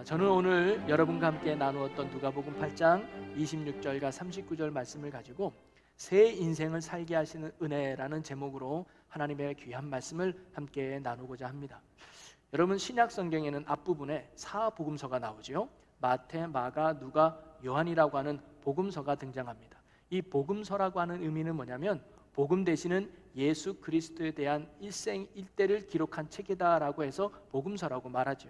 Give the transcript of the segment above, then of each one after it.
저는 오늘 여러분과 함께 나누었던 누가복음 8장 26절과 39절 말씀을 가지고 새 인생을 살게 하시는 은혜라는 제목으로 하나님의 귀한 말씀을 함께 나누고자 합니다. 여러분, 신약 성경에는 앞부분에 사복음서가 나오죠. 마태, 마가, 누가, 요한이라고 하는 복음서가 등장합니다. 이 복음서라고 하는 의미는 뭐냐면 복음 되시는 예수 그리스도에 대한 일생일대를 기록한 책이다라고 해서 복음서라고 말하죠.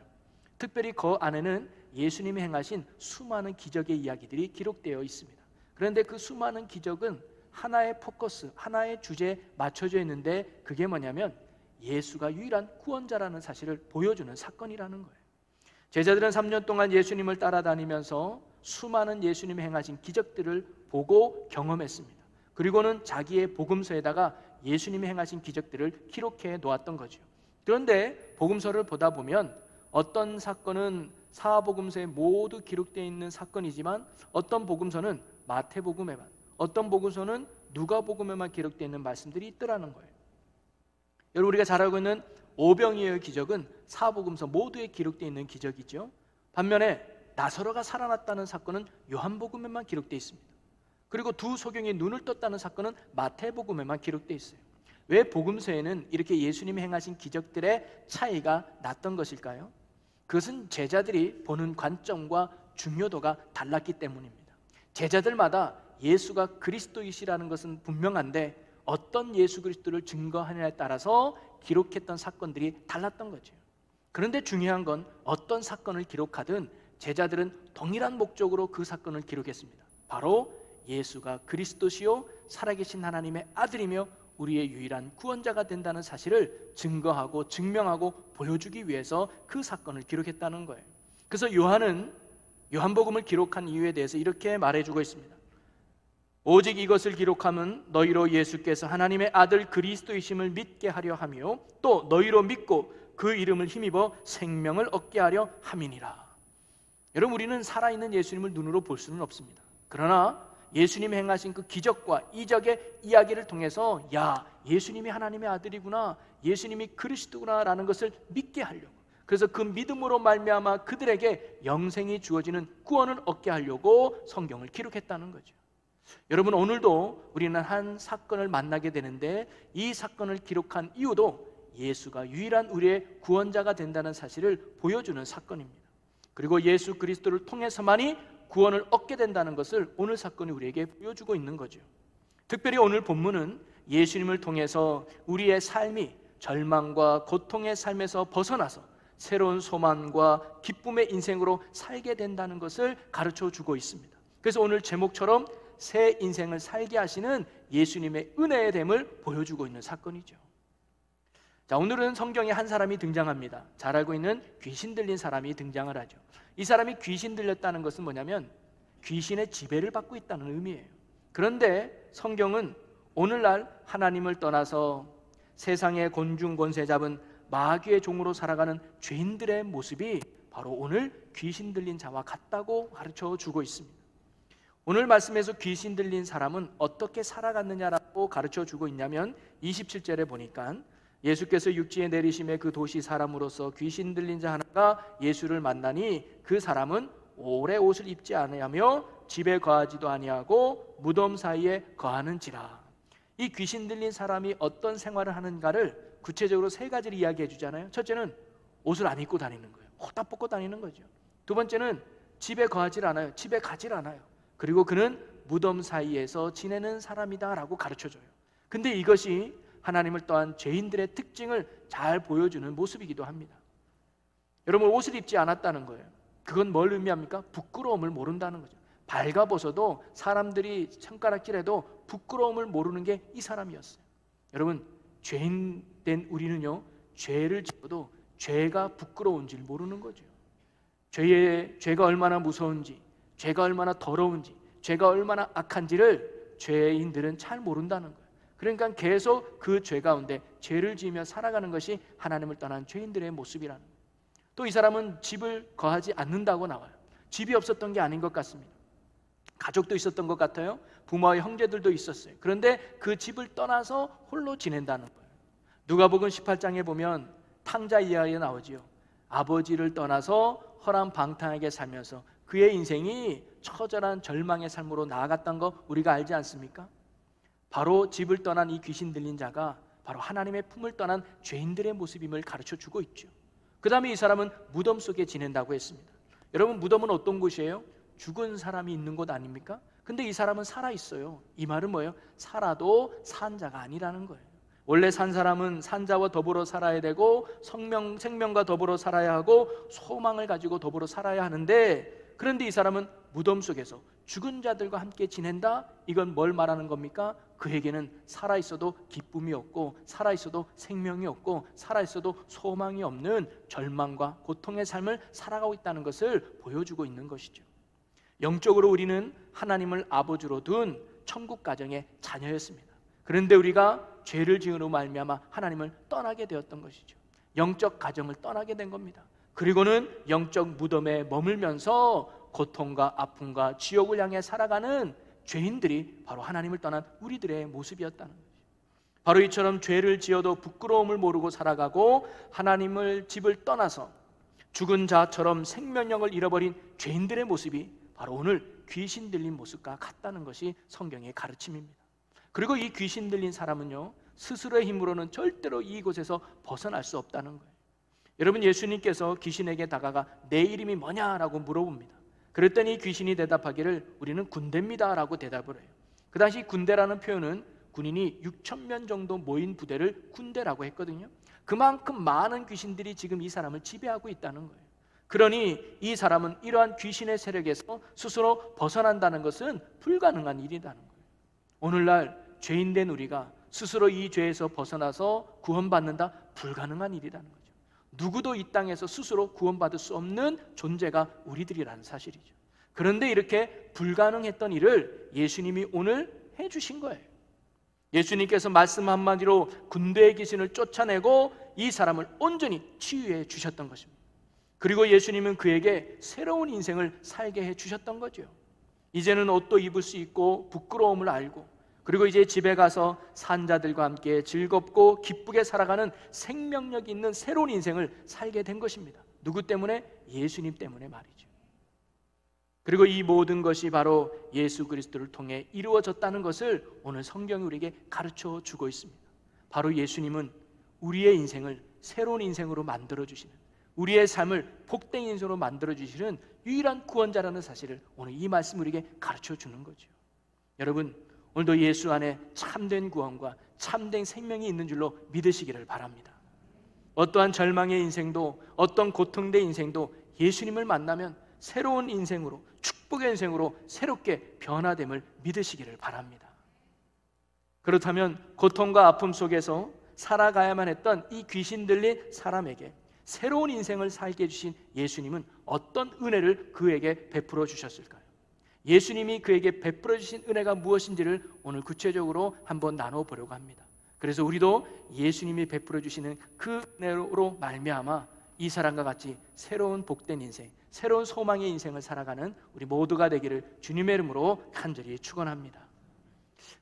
특별히 그 안에는 예수님이 행하신 수많은 기적의 이야기들이 기록되어 있습니다. 그런데 그 수많은 기적은 하나의 포커스, 하나의 주제에 맞춰져 있는데 그게 뭐냐면 예수가 유일한 구원자라는 사실을 보여주는 사건이라는 거예요. 제자들은 3년 동안 예수님을 따라다니면서 수많은 예수님이 행하신 기적들을 보고 경험했습니다. 그리고는 자기의 복음서에다가 예수님이 행하신 기적들을 기록해 놓았던 거죠. 그런데 복음서를 보다 보면 어떤 사건은 사복음서에 모두 기록되어 있는 사건이지만 어떤 복음서는 마태복음에만, 어떤 복음서는 누가복음에만 기록되어 있는 말씀들이 있더라는 거예요. 여러분, 우리가 잘 알고 있는 오병이어의 기적은 사복음서 모두에 기록되어 있는 기적이죠. 반면에 나사로가 살아났다는 사건은 요한복음에만 기록되어 있습니다. 그리고 두 소경이 눈을 떴다는 사건은 마태복음에만 기록되어 있어요. 왜 복음서에는 이렇게 예수님이 행하신 기적들의 차이가 났던 것일까요? 그것은 제자들이 보는 관점과 중요도가 달랐기 때문입니다. 제자들마다 예수가 그리스도이시라는 것은 분명한데 어떤 예수 그리스도를 증거하느냐에 따라서 기록했던 사건들이 달랐던 거죠. 그런데 중요한 건 어떤 사건을 기록하든 제자들은 동일한 목적으로 그 사건을 기록했습니다. 바로 예수가 그리스도시요 살아계신 하나님의 아들이며 우리의 유일한 구원자가 된다는 사실을 증거하고 증명하고 보여주기 위해서 그 사건을 기록했다는 거예요. 그래서 요한은 요한복음을 기록한 이유에 대해서 이렇게 말해주고 있습니다. 오직 이것을 기록함은 너희로 예수께서 하나님의 아들 그리스도이심을 믿게 하려 하며 또 너희로 믿고 그 이름을 힘입어 생명을 얻게 하려 함이니라. 여러분, 우리는 살아있는 예수님을 눈으로 볼 수는 없습니다. 그러나 예수님이 행하신 그 기적과 이적의 이야기를 통해서 야, 예수님이 하나님의 아들이구나, 예수님이 그리스도구나 라는 것을 믿게 하려고, 그래서 그 믿음으로 말미암아 그들에게 영생이 주어지는 구원을 얻게 하려고 성경을 기록했다는 거죠. 여러분, 오늘도 우리는 한 사건을 만나게 되는데 이 사건을 기록한 이유도 예수가 유일한 우리의 구원자가 된다는 사실을 보여주는 사건입니다. 그리고 예수 그리스도를 통해서만이 구원을 얻게 된다는 것을 오늘 사건이 우리에게 보여주고 있는 거죠. 특별히 오늘 본문은 예수님을 통해서 우리의 삶이 절망과 고통의 삶에서 벗어나서 새로운 소망과 기쁨의 인생으로 살게 된다는 것을 가르쳐 주고 있습니다. 그래서 오늘 제목처럼 새 인생을 살게 하시는 예수님의 은혜의 됨을 보여주고 있는 사건이죠. 자, 오늘은 성경에 한 사람이 등장합니다. 잘 알고 있는 귀신 들린 사람이 등장을 하죠. 이 사람이 귀신 들렸다는 것은 뭐냐면 귀신의 지배를 받고 있다는 의미예요. 그런데 성경은 오늘날 하나님을 떠나서 세상의 곤중 권세 잡은 마귀의 종으로 살아가는 죄인들의 모습이 바로 오늘 귀신 들린 자와 같다고 가르쳐 주고 있습니다. 오늘 말씀에서 귀신 들린 사람은 어떻게 살아갔느냐라고 가르쳐 주고 있냐면 27절에 보니까 예수께서 육지에 내리심에 그 도시 사람으로서 귀신 들린 자 하나가 예수를 만나니 그 사람은 오래 옷을 입지 아니하며 집에 거하지도 아니하고 무덤 사이에 거하는지라. 이 귀신 들린 사람이 어떤 생활을 하는가를 구체적으로 세 가지를 이야기해 주잖아요. 첫째는 옷을 안 입고 다니는 거예요. 호딱 벗고 다니는 거죠. 두 번째는 집에 거하질 않아요. 집에 가질 않아요. 그리고 그는 무덤 사이에서 지내는 사람이다라고 가르쳐줘요. 근데 이것이 하나님을 떠난 죄인들의 특징을 잘 보여주는 모습이기도 합니다. 여러분, 옷을 입지 않았다는 거예요. 그건 뭘 의미합니까? 부끄러움을 모른다는 거죠. 발가벗어도 사람들이 손가락질해도 부끄러움을 모르는 게 이 사람이었어요. 여러분, 죄인 된 우리는요, 죄를 지어도 죄가 부끄러운 줄 모르는 거죠. 죄가 얼마나 무서운지, 죄가 얼마나 더러운지, 죄가 얼마나 악한지를 죄인들은 잘 모른다는 거예요. 그러니까 계속 그 죄 가운데 죄를 지으며 살아가는 것이 하나님을 떠난 죄인들의 모습이라는 거예요. 또 이 사람은 집을 거하지 않는다고 나와요. 집이 없었던 게 아닌 것 같습니다. 가족도 있었던 것 같아요. 부모와 형제들도 있었어요. 그런데 그 집을 떠나서 홀로 지낸다는 거예요. 누가복음 18장에 보면 탕자 이야기가 나오지요. 아버지를 떠나서 허랑방탕하게 살면서 그의 인생이 처절한 절망의 삶으로 나아갔던 거 우리가 알지 않습니까? 바로 집을 떠난 이 귀신 들린 자가 바로 하나님의 품을 떠난 죄인들의 모습임을 가르쳐 주고 있죠. 그 다음에 이 사람은 무덤 속에 지낸다고 했습니다. 여러분, 무덤은 어떤 곳이에요? 죽은 사람이 있는 곳 아닙니까? 근데 이 사람은 살아있어요. 이 말은 뭐예요? 살아도 산 자가 아니라는 거예요. 원래 산 사람은 산자와 더불어 살아야 되고 생명과 더불어 살아야 하고 소망을 가지고 더불어 살아야 하는데, 그런데 이 사람은 무덤 속에서 죽은 자들과 함께 지낸다? 이건 뭘 말하는 겁니까? 그에게는 살아있어도 기쁨이 없고 살아있어도 생명이 없고 살아있어도 소망이 없는 절망과 고통의 삶을 살아가고 있다는 것을 보여주고 있는 것이죠. 영적으로 우리는 하나님을 아버지로 둔 천국 가정의 자녀였습니다. 그런데 우리가 죄를 지으로 말미암아 하나님을 떠나게 되었던 것이죠. 영적 가정을 떠나게 된 겁니다. 그리고는 영적 무덤에 머물면서 고통과 아픔과 지옥을 향해 살아가는 죄인들이 바로 하나님을 떠난 우리들의 모습이었다는 거죠. 바로 이처럼 죄를 지어도 부끄러움을 모르고 살아가고 하나님을 집을 떠나서 죽은 자처럼 생명력을 잃어버린 죄인들의 모습이 바로 오늘 귀신 들린 모습과 같다는 것이 성경의 가르침입니다. 그리고 이 귀신 들린 사람은요, 스스로의 힘으로는 절대로 이곳에서 벗어날 수 없다는 거예요. 여러분, 예수님께서 귀신에게 다가가 내 이름이 뭐냐라고 물어봅니다. 그랬더니 귀신이 대답하기를 우리는 군대입니다 라고 대답을 해요. 그 당시 군대라는 표현은 군인이 6,000명 정도 모인 부대를 군대라고 했거든요. 그만큼 많은 귀신들이 지금 이 사람을 지배하고 있다는 거예요. 그러니 이 사람은 이러한 귀신의 세력에서 스스로 벗어난다는 것은 불가능한 일이라는 거예요. 오늘날 죄인된 우리가 스스로 이 죄에서 벗어나서 구원받는다? 불가능한 일이라는 거죠. 누구도 이 땅에서 스스로 구원받을 수 없는 존재가 우리들이라는 사실이죠. 그런데 이렇게 불가능했던 일을 예수님이 오늘 해주신 거예요. 예수님께서 말씀 한마디로 군대의 귀신을 쫓아내고 이 사람을 온전히 치유해 주셨던 것입니다. 그리고 예수님은 그에게 새로운 인생을 살게 해 주셨던 거죠. 이제는 옷도 입을 수 있고 부끄러움을 알고, 그리고 이제 집에 가서 산자들과 함께 즐겁고 기쁘게 살아가는 생명력 있는 새로운 인생을 살게 된 것입니다. 누구 때문에? 예수님 때문에 말이죠. 그리고 이 모든 것이 바로 예수 그리스도를 통해 이루어졌다는 것을 오늘 성경이 우리에게 가르쳐 주고 있습니다. 바로 예수님은 우리의 인생을 새로운 인생으로 만들어주시는, 우리의 삶을 복된 인생으로 만들어주시는 유일한 구원자라는 사실을 오늘 이 말씀 우리에게 가르쳐 주는 거죠. 여러분, 오늘도 예수 안에 참된 구원과 참된 생명이 있는 줄로 믿으시기를 바랍니다. 어떠한 절망의 인생도 어떤 고통된 인생도 예수님을 만나면 새로운 인생으로, 축복의 인생으로 새롭게 변화됨을 믿으시기를 바랍니다. 그렇다면 고통과 아픔 속에서 살아가야만 했던 이 귀신 들린 사람에게 새로운 인생을 살게 해주신 예수님은 어떤 은혜를 그에게 베풀어 주셨을까요? 예수님이 그에게 베풀어 주신 은혜가 무엇인지를 오늘 구체적으로 한번 나눠보려고 합니다. 그래서 우리도 예수님이 베풀어 주시는 그 은혜로 말미암아 이 사람과 같이 새로운 복된 인생, 새로운 소망의 인생을 살아가는 우리 모두가 되기를 주님의 이름으로 간절히 축원합니다.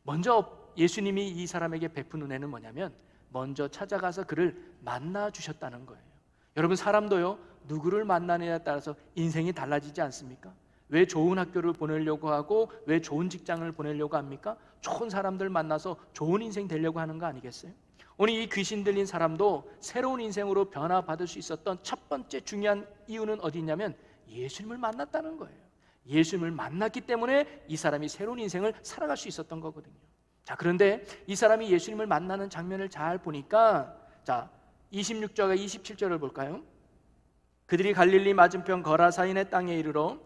먼저 예수님이 이 사람에게 베푼 은혜는 뭐냐면 먼저 찾아가서 그를 만나 주셨다는 거예요. 여러분, 사람도요, 누구를 만나느냐에 따라서 인생이 달라지지 않습니까? 왜 좋은 학교를 보내려고 하고 왜 좋은 직장을 보내려고 합니까? 좋은 사람들 만나서 좋은 인생 되려고 하는 거 아니겠어요? 오늘 이 귀신 들린 사람도 새로운 인생으로 변화받을 수 있었던 첫 번째 중요한 이유는 어디 있냐면 예수님을 만났다는 거예요. 예수님을 만났기 때문에 이 사람이 새로운 인생을 살아갈 수 있었던 거거든요. 자, 그런데 이 사람이 예수님을 만나는 장면을 잘 보니까, 자, 26절과 27절을 볼까요? 그들이 갈릴리 맞은편 거라사인의 땅에 이르러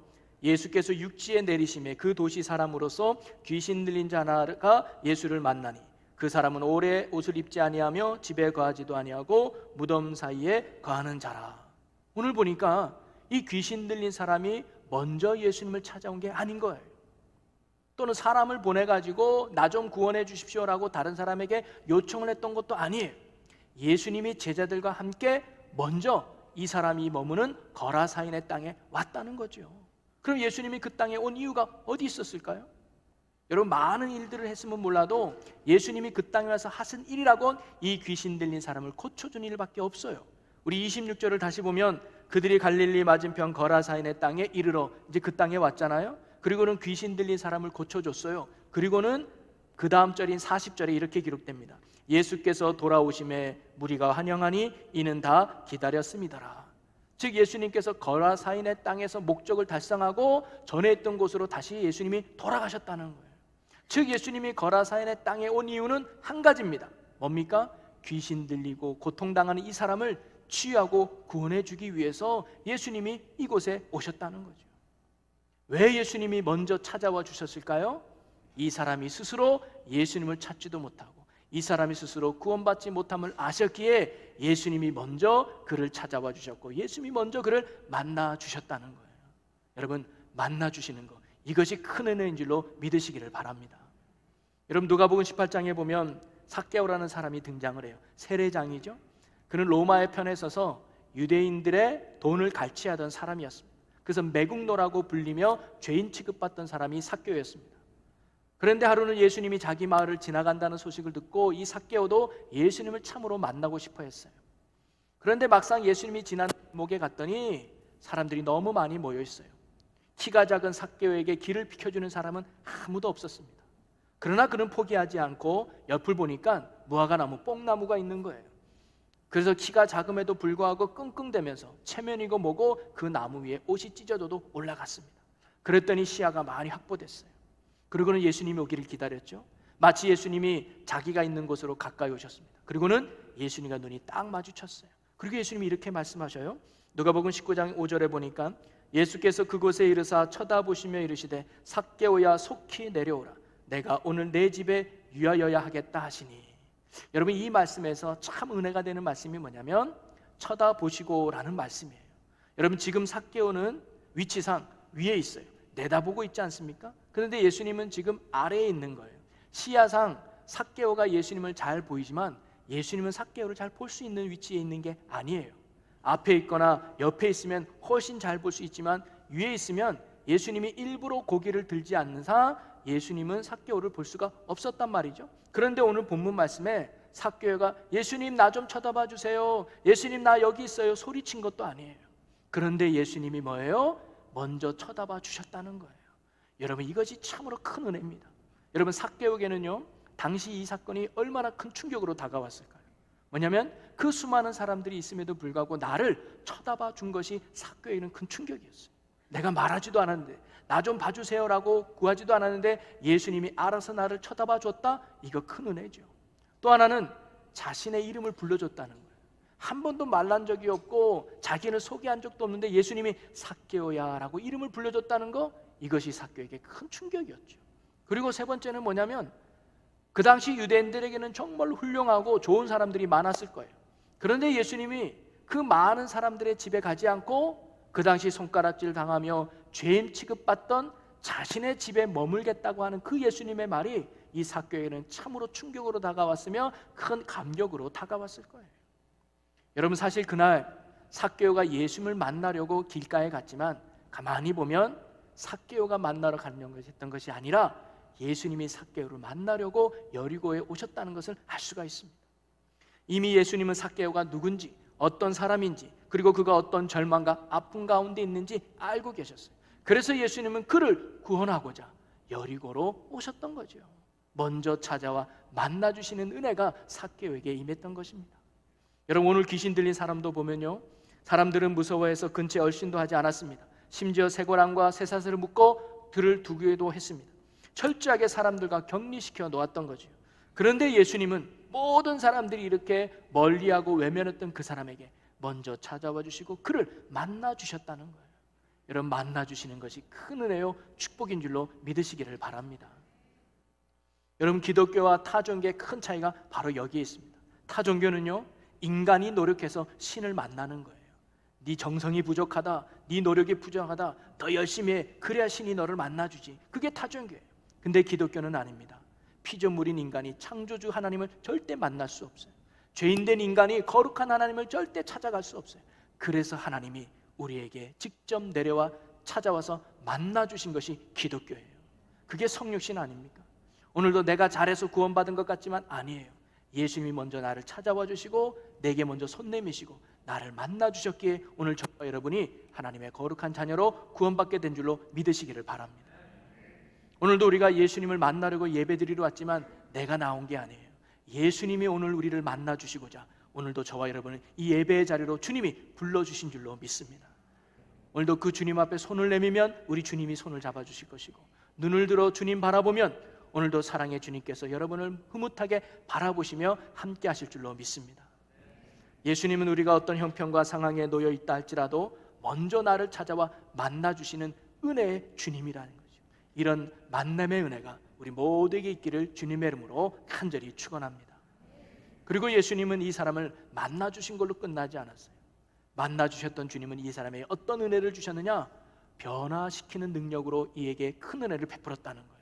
예수께서 육지에 내리심에 그 도시 사람으로서 귀신 들린 자 하나가 예수를 만나니 그 사람은 오래 옷을 입지 아니하며 집에 거하지도 아니하고 무덤 사이에 거하는 자라. 오늘 보니까 이 귀신 들린 사람이 먼저 예수님을 찾아온 게 아닌 거예요. 또는 사람을 보내가지고 나 좀 구원해 주십시오라고 다른 사람에게 요청을 했던 것도 아니에요. 예수님이 제자들과 함께 먼저 이 사람이 머무는 거라사인의 땅에 왔다는 거죠. 그럼 예수님이 그 땅에 온 이유가 어디 있었을까요? 여러분, 많은 일들을 했으면 몰라도 예수님이 그 땅에 와서 하신 일이라곤 이 귀신 들린 사람을 고쳐준 일밖에 없어요. 우리 26절을 다시 보면 그들이 갈릴리 맞은편 거라사인의 땅에 이르러, 이제 그 땅에 왔잖아요. 그리고는 귀신 들린 사람을 고쳐줬어요. 그리고는 그 다음 절인 40절에 이렇게 기록됩니다. 예수께서 돌아오심에 무리가 환영하니 이는 다 기다렸음이더라. 즉 예수님께서 거라사인의 땅에서 목적을 달성하고 전에 있던 곳으로 다시 예수님이 돌아가셨다는 거예요. 즉 예수님이 거라사인의 땅에 온 이유는 한 가지입니다. 뭡니까? 귀신 들리고 고통당하는 이 사람을 치유하고 구원해 주기 위해서 예수님이 이곳에 오셨다는 거죠. 왜 예수님이 먼저 찾아와 주셨을까요? 이 사람이 스스로 예수님을 찾지도 못하고 이 사람이 스스로 구원받지 못함을 아셨기에 예수님이 먼저 그를 찾아와 주셨고 예수님이 먼저 그를 만나 주셨다는 거예요. 여러분, 만나 주시는 것, 이것이 큰 은혜인 줄로 믿으시기를 바랍니다. 여러분, 누가복음 18장에 보면 삭개오라는 사람이 등장을 해요. 세례장이죠. 그는 로마의 편에 서서 유대인들의 돈을 갈취하던 사람이었습니다. 그래서 매국노라고 불리며 죄인 취급받던 사람이 삭개오였습니다. 그런데 하루는 예수님이 자기 마을을 지나간다는 소식을 듣고 이 삭개오도 예수님을 참으로 만나고 싶어 했어요. 그런데 막상 예수님이 지난 목에 갔더니 사람들이 너무 많이 모여 있어요. 키가 작은 삭개오에게 길을 비켜주는 사람은 아무도 없었습니다. 그러나 그는 포기하지 않고 옆을 보니까 무화과나무, 뽕나무가 있는 거예요. 그래서 키가 작음에도 불구하고 끙끙대면서 체면이고 뭐고 그 나무 위에 옷이 찢어져도 올라갔습니다. 그랬더니 시야가 많이 확보됐어요. 그리고는 예수님이 오기를 기다렸죠. 마치 예수님이 자기가 있는 곳으로 가까이 오셨습니다. 그리고는 예수님과 눈이 딱 마주쳤어요. 그리고 예수님이 이렇게 말씀하셔요. 누가복음 19장 5절에 보니까 예수께서 그곳에 이르사 쳐다보시며 이르시되 삭개오야 속히 내려오라. 내가 오늘 내 집에 유하여야 하겠다 하시니. 여러분, 이 말씀에서 참 은혜가 되는 말씀이 뭐냐면 쳐다보시고라는 말씀이에요. 여러분, 지금 삭개오는 위치상 위에 있어요. 내다보고 있지 않습니까? 그런데 예수님은 지금 아래에 있는 거예요. 시야상 삭개오가 예수님을 잘 보이지만 예수님은 삭개오를 잘 볼 수 있는 위치에 있는 게 아니에요. 앞에 있거나 옆에 있으면 훨씬 잘 볼 수 있지만 위에 있으면 예수님이 일부러 고개를 들지 않는 상 예수님은 삭개오를 볼 수가 없었단 말이죠. 그런데 오늘 본문 말씀에 삭개오가 예수님 나 좀 쳐다봐 주세요, 예수님 나 여기 있어요 소리친 것도 아니에요. 그런데 예수님이 뭐예요? 먼저 쳐다봐 주셨다는 거예요. 여러분, 이것이 참으로 큰 은혜입니다. 여러분, 삭개오에게는요 당시 이 사건이 얼마나 큰 충격으로 다가왔을까요? 뭐냐면 그 수많은 사람들이 있음에도 불구하고 나를 쳐다봐 준 것이 삭개오에게는 큰 충격이었어요. 내가 말하지도 않았는데, 나 좀 봐주세요라고 구하지도 않았는데 예수님이 알아서 나를 쳐다봐 줬다? 이거 큰 은혜죠. 또 하나는 자신의 이름을 불러줬다는 거예요. 한 번도 말란 적이 없고 자기는 소개한 적도 없는데 예수님이 삭개오야 라고 이름을 불러줬다는 거, 이것이 삭개오에게 큰 충격이었죠. 그리고 세 번째는 뭐냐면 그 당시 유대인들에게는 정말 훌륭하고 좋은 사람들이 많았을 거예요. 그런데 예수님이 그 많은 사람들의 집에 가지 않고 그 당시 손가락질 당하며 죄인 취급받던 자신의 집에 머물겠다고 하는 그 예수님의 말이 이 삭개오에게는 참으로 충격으로 다가왔으며 큰 감격으로 다가왔을 거예요. 여러분, 사실 그날 삭개오가 예수님을 만나려고 길가에 갔지만 가만히 보면 삭개오가 만나러 가려고 했던 것이 아니라 예수님이 삭개오를 만나려고 여리고에 오셨다는 것을 알 수가 있습니다. 이미 예수님은 삭개오가 누군지, 어떤 사람인지, 그리고 그가 어떤 절망과 아픔 가운데 있는지 알고 계셨어요. 그래서 예수님은 그를 구원하고자 여리고로 오셨던 거죠. 먼저 찾아와 만나주시는 은혜가 삭개오에게 임했던 것입니다. 여러분, 오늘 귀신 들린 사람도 보면요, 사람들은 무서워해서 근처에 얼씬도 하지 않았습니다. 심지어 쇠고랑과 쇠사슬을 묶고 들을 두기도 했습니다. 철저하게 사람들과 격리시켜 놓았던 거죠. 그런데 예수님은 모든 사람들이 이렇게 멀리하고 외면했던 그 사람에게 먼저 찾아와 주시고 그를 만나 주셨다는 거예요. 여러분, 만나 주시는 것이 큰 은혜요 축복인 줄로 믿으시기를 바랍니다. 여러분, 기독교와 타종교의 큰 차이가 바로 여기에 있습니다. 타종교는요, 인간이 노력해서 신을 만나는 거예요. 네 정성이 부족하다, 네 노력이 부족하다, 더 열심히 해, 그래야 신이 너를 만나주지. 그게 타종교예요. 근데 기독교는 아닙니다. 피조물인 인간이 창조주 하나님을 절대 만날 수 없어요. 죄인된 인간이 거룩한 하나님을 절대 찾아갈 수 없어요. 그래서 하나님이 우리에게 직접 내려와 찾아와서 만나주신 것이 기독교예요. 그게 성육신 아닙니까? 오늘도 내가 잘해서 구원받은 것 같지만 아니에요. 예수님이 먼저 나를 찾아와 주시고 내게 먼저 손 내미시고 나를 만나주셨기에 오늘 저와 여러분이 하나님의 거룩한 자녀로 구원받게 된 줄로 믿으시기를 바랍니다. 오늘도 우리가 예수님을 만나려고 예배드리러 왔지만 내가 나온 게 아니에요. 예수님이 오늘 우리를 만나주시고자 오늘도 저와 여러분을 이 예배의 자리로 주님이 불러주신 줄로 믿습니다. 오늘도 그 주님 앞에 손을 내밀면 우리 주님이 손을 잡아주실 것이고, 눈을 들어 주님 바라보면 오늘도 사랑의 주님께서 여러분을 흐뭇하게 바라보시며 함께 하실 줄로 믿습니다. 예수님은 우리가 어떤 형편과 상황에 놓여 있다 할지라도 먼저 나를 찾아와 만나주시는 은혜의 주님이라는 거죠. 이런 만남의 은혜가 우리 모두에게 있기를 주님의 이름으로 간절히 축원합니다. 그리고 예수님은 이 사람을 만나주신 걸로 끝나지 않았어요. 만나주셨던 주님은 이 사람에게 어떤 은혜를 주셨느냐? 변화시키는 능력으로 이에게 큰 은혜를 베풀었다는 거예요.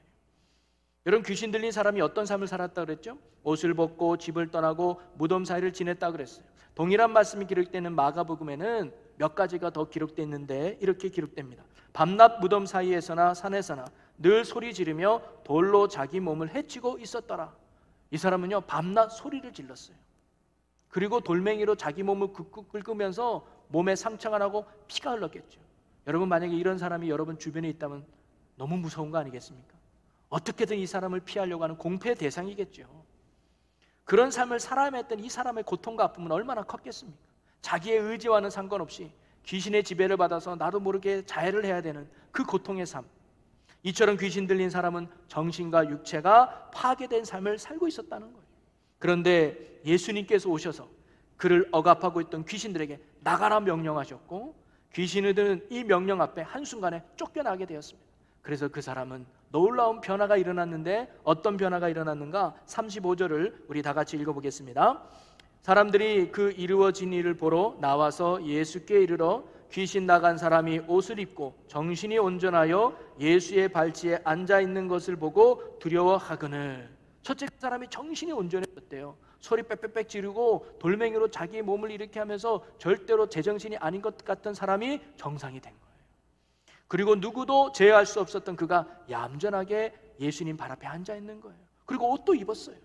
여러분, 귀신 들린 사람이 어떤 삶을 살았다 그랬죠? 옷을 벗고 집을 떠나고 무덤 사이를 지냈다 그랬어요. 동일한 말씀이 기록되는 마가복음에는 몇 가지가 더 기록되어 있는데 이렇게 기록됩니다. 밤낮 무덤 사이에서나 산에서나 늘 소리 지르며 돌로 자기 몸을 해치고 있었더라. 이 사람은요, 밤낮 소리를 질렀어요. 그리고 돌멩이로 자기 몸을 긁으면서 몸에 상처가 나고 피가 흘렀겠죠. 여러분, 만약에 이런 사람이 여러분 주변에 있다면 너무 무서운 거 아니겠습니까? 어떻게든 이 사람을 피하려고 하는 공패의 대상이겠죠. 그런 삶을 살아야 했던 이 사람의 고통과 아픔은 얼마나 컸겠습니까? 자기의 의지와는 상관없이 귀신의 지배를 받아서 나도 모르게 자해를 해야 되는 그 고통의 삶. 이처럼 귀신 들린 사람은 정신과 육체가 파괴된 삶을 살고 있었다는 거예요. 그런데 예수님께서 오셔서 그를 억압하고 있던 귀신들에게 나가라 명령하셨고, 귀신을 드는 이 명령 앞에 한순간에 쫓겨나게 되었습니다. 그래서 그 사람은 놀라운 변화가 일어났는데 어떤 변화가 일어났는가? 35절을 우리 다 같이 읽어보겠습니다. 사람들이 그 이루어진 일을 보러 나와서 예수께 이르러 귀신 나간 사람이 옷을 입고 정신이 온전하여 예수의 발치에 앉아있는 것을 보고 두려워하거늘. 첫째, 그 사람이 정신이 온전해졌대요. 소리 빽빽빽 지르고 돌멩이로 자기 몸을 이렇게 하면서 절대로 제정신이 아닌 것 같던 사람이 정상이 된 거예요. 그리고 누구도 제어할 수 없었던 그가 얌전하게 예수님 발 앞에 앉아있는 거예요. 그리고 옷도 입었어요.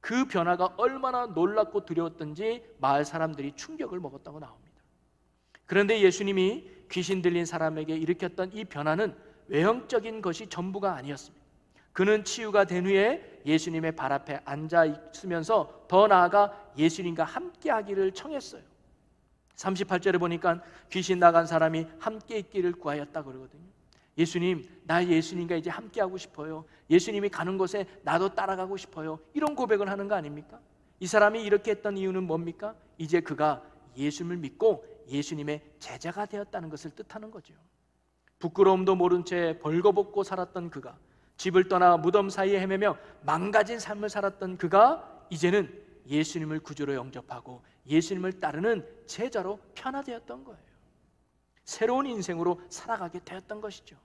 그 변화가 얼마나 놀랍고 두려웠던지 마을 사람들이 충격을 먹었다고 나옵니다. 그런데 예수님이 귀신 들린 사람에게 일으켰던 이 변화는 외형적인 것이 전부가 아니었습니다. 그는 치유가 된 후에 예수님의 발 앞에 앉아 있으면서 더 나아가 예수님과 함께 하기를 청했어요. 38절에 보니까 귀신 나간 사람이 함께 있기를 구하였다 그러거든요. 예수님, 나 예수님과 이제 함께 하고 싶어요. 예수님이 가는 곳에 나도 따라가고 싶어요. 이런 고백을 하는 거 아닙니까? 이 사람이 이렇게 했던 이유는 뭡니까? 이제 그가 예수님을 믿고 예수님의 제자가 되었다는 것을 뜻하는 거죠. 부끄러움도 모른 채 벌거벗고 살았던 그가, 집을 떠나 무덤 사이에 헤매며 망가진 삶을 살았던 그가 이제는 예수님을 구주로 영접하고 예수님을 따르는 제자로 변화되었던 거예요. 새로운 인생으로 살아가게 되었던 것이죠.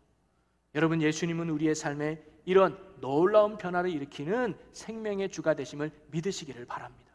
여러분, 예수님은 우리의 삶에 이런 놀라운 변화를 일으키는 생명의 주가 되심을 믿으시기를 바랍니다.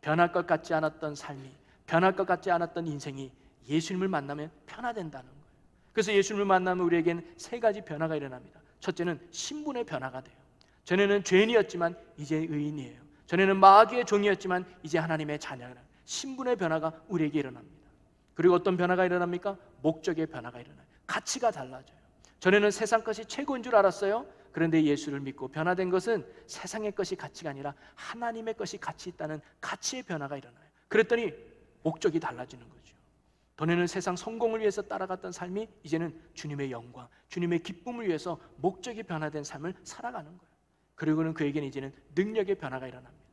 변할 것 같지 않았던 삶이, 변할 것 같지 않았던 인생이 예수님을 만나면 변화된다는 거예요. 그래서 예수님을 만나면 우리에겐 세 가지 변화가 일어납니다. 첫째는 신분의 변화가 돼요. 전에는 죄인이었지만 이제 의인이에요. 전에는 마귀의 종이었지만 이제 하나님의 자녀라. 신분의 변화가 우리에게 일어납니다. 그리고 어떤 변화가 일어납니까? 목적의 변화가 일어나요. 가치가 달라져요. 전에는 세상 것이 최고인 줄 알았어요. 그런데 예수를 믿고 변화된 것은 세상의 것이 가치가 아니라 하나님의 것이 가치 있다는 가치의 변화가 일어나요. 그랬더니 목적이 달라지는 거죠. 전에는 세상 성공을 위해서 따라갔던 삶이 이제는 주님의 영광, 주님의 기쁨을 위해서 목적이 변화된 삶을 살아가는 거예요. 그리고는 그에게는 이제는 능력의 변화가 일어납니다.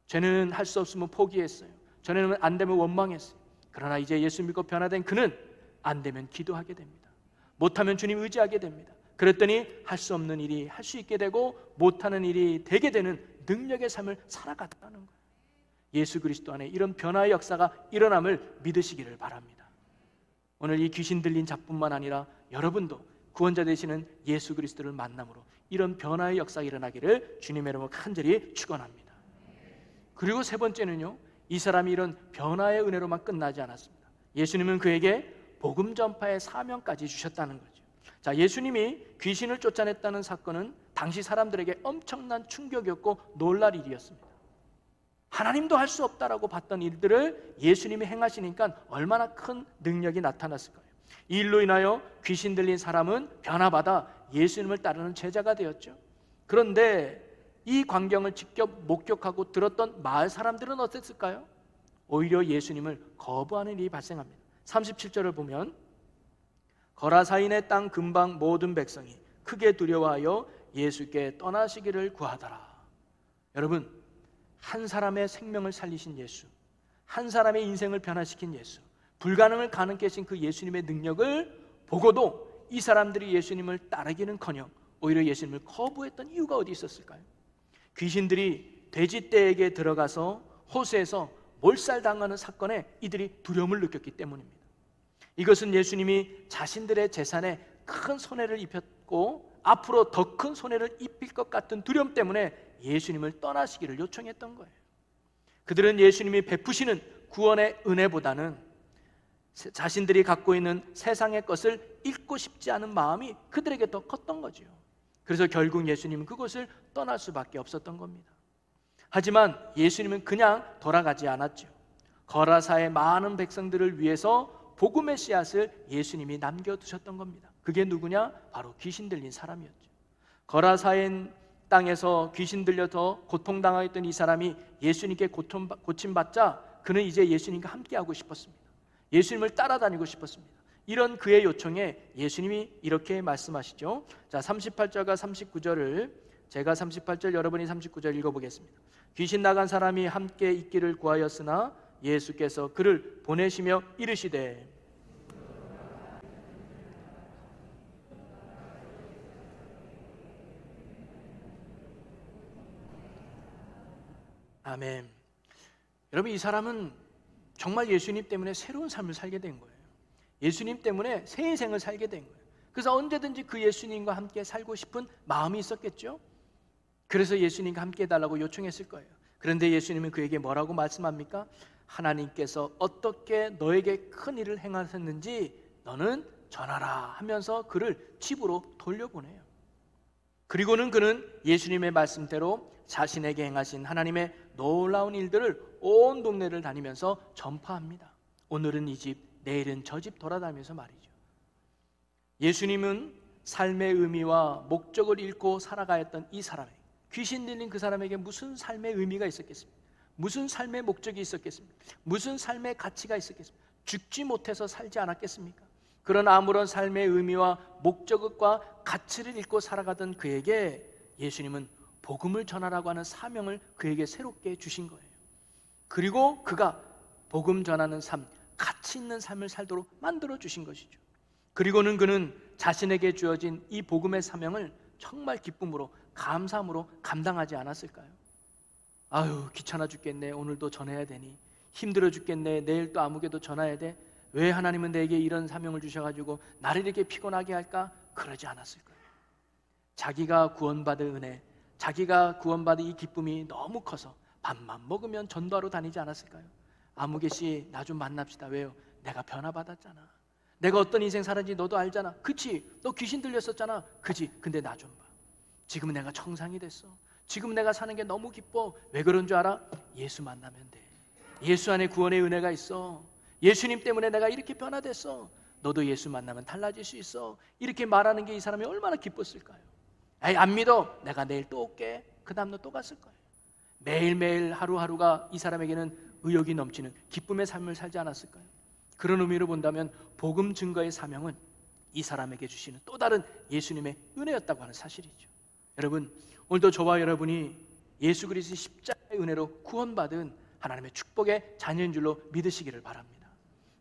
전에는 할 수 없으면 포기했어요. 전에는 안 되면 원망했어요. 그러나 이제 예수 믿고 변화된 그는 안 되면 기도하게 됩니다. 못하면 주님 의지하게 됩니다. 그랬더니 할 수 없는 일이 할 수 있게 되고 못하는 일이 되게 되는 능력의 삶을 살아갔다는 거예요. 예수 그리스도 안에 이런 변화의 역사가 일어남을 믿으시기를 바랍니다. 오늘 이 귀신 들린 자뿐만 아니라 여러분도 구원자 되시는 예수 그리스도를 만남으로 이런 변화의 역사가 일어나기를 주님의 이름으로 간절히 축원합니다. 그리고 세 번째는요, 이 사람이 이런 변화의 은혜로만 끝나지 않았습니다. 예수님은 그에게 복음 전파의 사명까지 주셨다는 거죠. 자, 예수님이 귀신을 쫓아냈다는 사건은 당시 사람들에게 엄청난 충격이었고 놀랄 일이었습니다. 하나님도 할 수 없다라고 봤던 일들을 예수님이 행하시니까 얼마나 큰 능력이 나타났을까요? 이 일로 인하여 귀신 들린 사람은 변화받아 예수님을 따르는 제자가 되었죠. 그런데 이 광경을 직접 목격하고 들었던 마을 사람들은 어땠을까요? 오히려 예수님을 거부하는 일이 발생합니다. 37절을 보면 거라사인의 땅 근방 모든 백성이 크게 두려워하여 예수께 떠나시기를 구하더라. 여러분, 한 사람의 생명을 살리신 예수, 한 사람의 인생을 변화시킨 예수, 불가능을 가능케 하신 그 예수님의 능력을 보고도 이 사람들이 예수님을 따르기는커녕 오히려 예수님을 거부했던 이유가 어디 있었을까요? 귀신들이 돼지떼에게 들어가서 호수에서 몰살당하는 사건에 이들이 두려움을 느꼈기 때문입니다. 이것은 예수님이 자신들의 재산에 큰 손해를 입혔고 앞으로 더 큰 손해를 입힐 것 같은 두려움 때문에 예수님을 떠나시기를 요청했던 거예요. 그들은 예수님이 베푸시는 구원의 은혜보다는 자신들이 갖고 있는 세상의 것을 잃고 싶지 않은 마음이 그들에게 더 컸던 거죠. 그래서 결국 예수님은 그곳을 떠날 수밖에 없었던 겁니다. 하지만 예수님은 그냥 돌아가지 않았죠. 거라사의 많은 백성들을 위해서 복음의 씨앗을 예수님이 남겨두셨던 겁니다. 그게 누구냐? 바로 귀신 들린 사람이었죠. 거라사의 땅에서 귀신 들려서 고통당하였던 이 사람이 예수님께 고침받자 그는 이제 예수님과 함께하고 싶었습니다. 예수님을 따라다니고 싶었습니다. 이런 그의 요청에 예수님이 이렇게 말씀하시죠. 자, 38절과 39절을 제가 38절 여러분이 39절 읽어보겠습니다. 귀신 나간 사람이 함께 있기를 구하였으나 예수께서 그를 보내시며 이르시되 아멘. 여러분, 이 사람은 정말 예수님 때문에 새로운 삶을 살게 된 거예요. 예수님 때문에 새 인생을 살게 된 거예요. 그래서 언제든지 그 예수님과 함께 살고 싶은 마음이 있었겠죠. 그래서 예수님과 함께 해달라고 요청했을 거예요. 그런데 예수님은 그에게 뭐라고 말씀합니까? 하나님께서 어떻게 너에게 큰 일을 행하셨는지 너는 전하라 하면서 그를 집으로 돌려보내요. 그리고는 그는 예수님의 말씀대로 자신에게 행하신 하나님의 놀라운 일들을 온 동네를 다니면서 전파합니다. 오늘은 이 집, 내일은 저 집 돌아다니면서 말이죠. 예수님은 삶의 의미와 목적을 잃고 살아가야 했던 이 사람에게, 귀신 들린 그 사람에게 무슨 삶의 의미가 있었겠습니까? 무슨 삶의 목적이 있었겠습니까? 무슨 삶의 가치가 있었겠습니까? 죽지 못해서 살지 않았겠습니까? 그런 아무런 삶의 의미와 목적과 가치를 잃고 살아가던 그에게 예수님은 복음을 전하라고 하는 사명을 그에게 새롭게 주신 거예요. 그리고 그가 복음 전하는 삶, 가치 있는 삶을 살도록 만들어 주신 것이죠. 그리고는 그는 자신에게 주어진 이 복음의 사명을 정말 기쁨으로, 감사함으로 감당하지 않았을까요? 아유, 귀찮아 죽겠네. 오늘도 전해야 되니. 힘들어 죽겠네. 내일 또 아무개도 전해야 돼. 왜 하나님은 내게 이런 사명을 주셔가지고 나를 이렇게 피곤하게 할까? 그러지 않았을 거예요. 자기가 구원받을 은혜, 자기가 구원받은 이 기쁨이 너무 커서 밥만 먹으면 전도하러 다니지 않았을까요? 아무개씨, 나 좀 만납시다. 왜요? 내가 변화받았잖아. 내가 어떤 인생 살았는지 너도 알잖아. 그치? 너 귀신 들렸었잖아. 그치? 근데 나 좀 봐. 지금은 내가 청상이 됐어. 지금 내가 사는 게 너무 기뻐. 왜 그런 줄 알아? 예수 만나면 돼. 예수 안에 구원의 은혜가 있어. 예수님 때문에 내가 이렇게 변화됐어. 너도 예수 만나면 달라질 수 있어. 이렇게 말하는 게 이 사람이 얼마나 기뻤을까요? 에이, 안 믿어. 내가 내일 또 올게. 그 다음날 또 갔을 거예요. 매일매일 하루하루가 이 사람에게는 의욕이 넘치는 기쁨의 삶을 살지 않았을까요? 그런 의미로 본다면 복음 증거의 사명은 이 사람에게 주시는 또 다른 예수님의 은혜였다고 하는 사실이죠. 여러분, 오늘도 저와 여러분이 예수 그리스도의 십자가의 은혜로 구원받은 하나님의 축복의 자녀인 줄로 믿으시기를 바랍니다.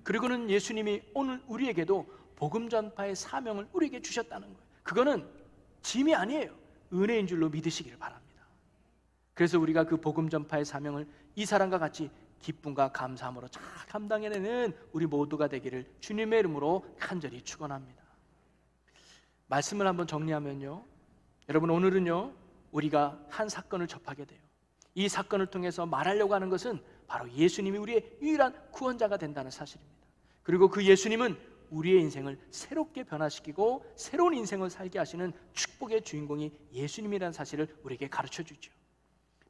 그리고는 예수님이 오늘 우리에게도 복음 전파의 사명을 우리에게 주셨다는 거예요. 그거는 짐이 아니에요. 은혜인 줄로 믿으시기를 바랍니다. 그래서 우리가 그 복음 전파의 사명을 이 사람과 같이 기쁨과 감사함으로 잘 감당해내는 우리 모두가 되기를 주님의 이름으로 간절히 축원합니다. 말씀을 한번 정리하면요, 여러분, 오늘은요 우리가 한 사건을 접하게 돼요. 이 사건을 통해서 말하려고 하는 것은 바로 예수님이 우리의 유일한 구원자가 된다는 사실입니다. 그리고 그 예수님은 우리의 인생을 새롭게 변화시키고 새로운 인생을 살게 하시는 축복의 주인공이 예수님이라는 사실을 우리에게 가르쳐 주죠.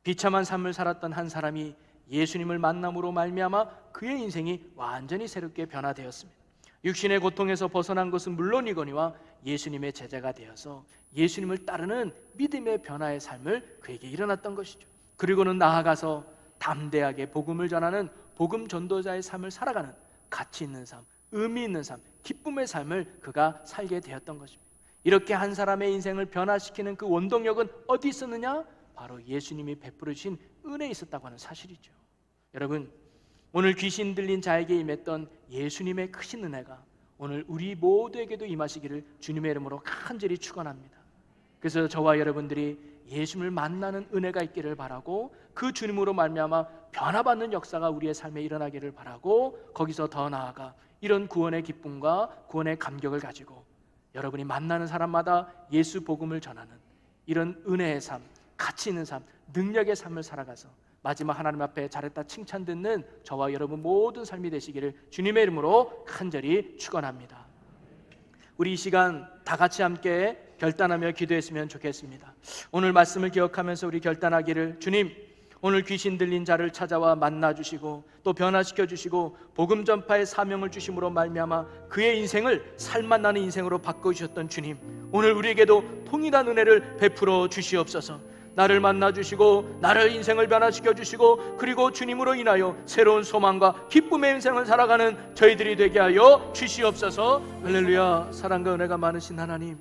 비참한 삶을 살았던 한 사람이 예수님을 만남으로 말미암아 그의 인생이 완전히 새롭게 변화되었습니다. 육신의 고통에서 벗어난 것은 물론이거니와 예수님의 제자가 되어서 예수님을 따르는 믿음의 변화의 삶을 그에게 일어났던 것이죠. 그리고는 나아가서 담대하게 복음을 전하는 복음 전도자의 삶을 살아가는 가치 있는 삶, 의미 있는 삶, 기쁨의 삶을 그가 살게 되었던 것입니다. 이렇게 한 사람의 인생을 변화시키는 그 원동력은 어디 있었느냐? 바로 예수님이 베풀어 주신 은혜에 있었다고 하는 사실이죠. 여러분, 오늘 귀신 들린 자에게 임했던 예수님의 크신 은혜가 오늘 우리 모두에게도 임하시기를 주님의 이름으로 간절히 축원합니다. 그래서 저와 여러분들이 예수님을 만나는 은혜가 있기를 바라고 그 주님으로 말미암아 변화받는 역사가 우리의 삶에 일어나기를 바라고 거기서 더 나아가 이런 구원의 기쁨과 구원의 감격을 가지고 여러분이 만나는 사람마다 예수 복음을 전하는 이런 은혜의 삶, 가치 있는 삶, 능력의 삶을 살아가서 마지막 하나님 앞에 잘했다 칭찬 듣는 저와 여러분 모든 삶이 되시기를 주님의 이름으로 간절히 축원합니다. 우리 이 시간 다 같이 함께 결단하며 기도했으면 좋겠습니다. 오늘 말씀을 기억하면서 우리 결단하기를, 주님, 오늘 귀신 들린 자를 찾아와 만나주시고 또 변화시켜 주시고 복음 전파의 사명을 주심으로 말미암아 그의 인생을 살맛나는 인생으로 바꿔주셨던 주님, 오늘 우리에게도 동일한 은혜를 베풀어 주시옵소서. 나를 만나주시고 나를 인생을 변화시켜 주시고 그리고 주님으로 인하여 새로운 소망과 기쁨의 인생을 살아가는 저희들이 되게 하여 주시옵소서. 할렐루야. 사랑과 은혜가 많으신 하나님,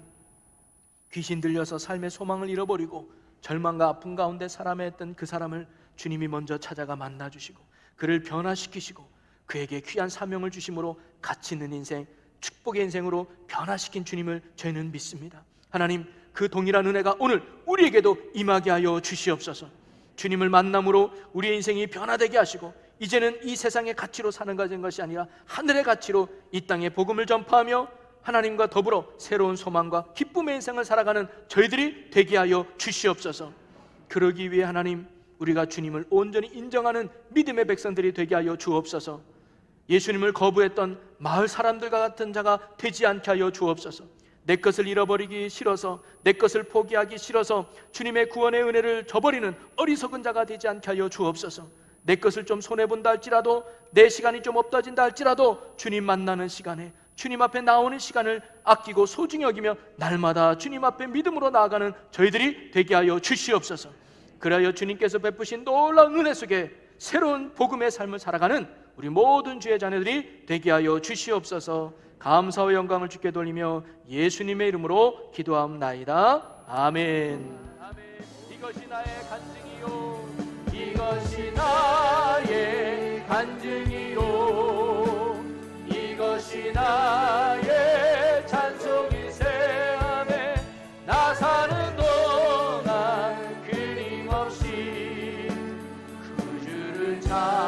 귀신 들려서 삶의 소망을 잃어버리고 절망과 아픔 가운데 살아야 했던 그 사람을 주님이 먼저 찾아가 만나주시고 그를 변화시키시고 그에게 귀한 사명을 주심으로 가치 있는 인생, 축복의 인생으로 변화시킨 주님을 저희는 믿습니다. 하나님, 그 동일한 은혜가 오늘 우리에게도 임하게 하여 주시옵소서. 주님을 만남으로 우리의 인생이 변화되게 하시고 이제는 이 세상의 가치로 사는 것이 아니라 하늘의 가치로 이 땅에 복음을 전파하며 하나님과 더불어 새로운 소망과 기쁨의 인생을 살아가는 저희들이 되게 하여 주시옵소서. 그러기 위해 하나님, 우리가 주님을 온전히 인정하는 믿음의 백성들이 되게 하여 주옵소서. 예수님을 거부했던 마을 사람들과 같은 자가 되지 않게 하여 주옵소서. 내 것을 잃어버리기 싫어서, 내 것을 포기하기 싫어서 주님의 구원의 은혜를 저버리는 어리석은 자가 되지 않게 하여 주옵소서. 내 것을 좀 손해본다 할지라도, 내 시간이 좀 없어진다 할지라도 주님 만나는 시간에, 주님 앞에 나오는 시간을 아끼고 소중히 여기며 날마다 주님 앞에 믿음으로 나아가는 저희들이 되게 하여 주시옵소서. 그리하여 주님께서 베푸신 놀라운 은혜 속에 새로운 복음의 삶을 살아가는 우리 모든 주의 자녀들이 되게 하여 주시옵소서. 감사와 영광을 주께 돌리며 예수님의 이름으로 기도하옵나이다. 아멘. 이것이 나의 간증이요, 이것이 나의 간증이요, 이것이 나의 찬송이세. 아멘. 나 사는 동안 끊임없이 그 주를 찾아